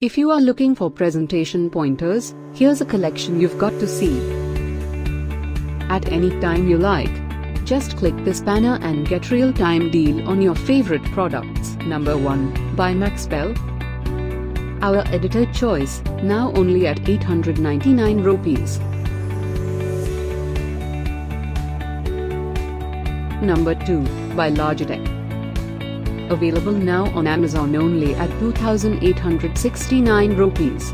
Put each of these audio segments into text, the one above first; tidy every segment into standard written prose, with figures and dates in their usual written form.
If you are looking for presentation pointers, here's a collection you've got to see. At any time you like, just click this banner and get real-time deal on your favorite products. Number 1, by Maxbell. Our editor choice, now only at 899 rupees. Number 2, by Logitech. Available now on Amazon only at 2,869 rupees.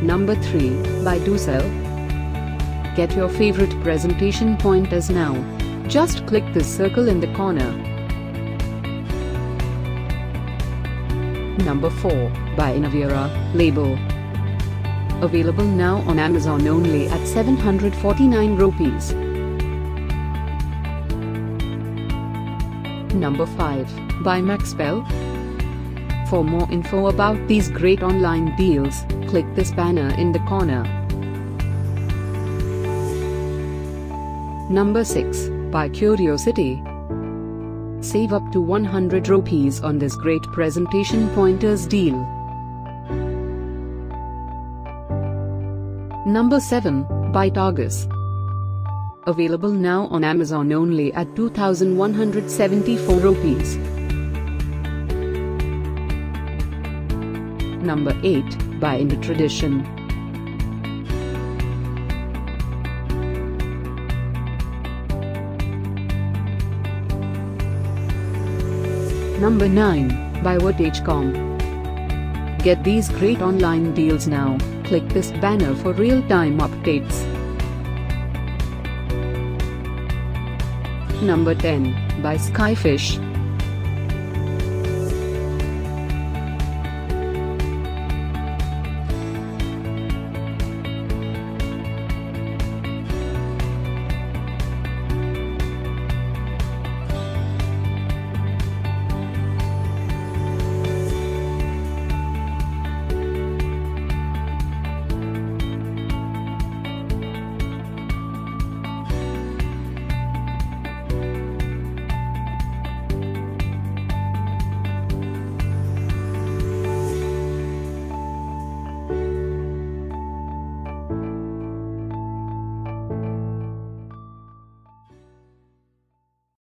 Number 3, by Doosl. Get your favorite presentation pointers now. Just click this circle in the corner. Number 4, by Inovera, label. Available now on Amazon only at 749 rupees. Number 5, by Maxbell. For more info about these great online deals, click this banner in the corner. Number 6, by CurioCity. Save up to 100 rupees on this great presentation pointers deal. Number 7, by Targus. Available now on Amazon only at 2,174 rupees. Number 8, by Tradition. Number 9, by Logitech. Get these great online deals now. Click this banner for real-time updates. Number 10, by Skyfish.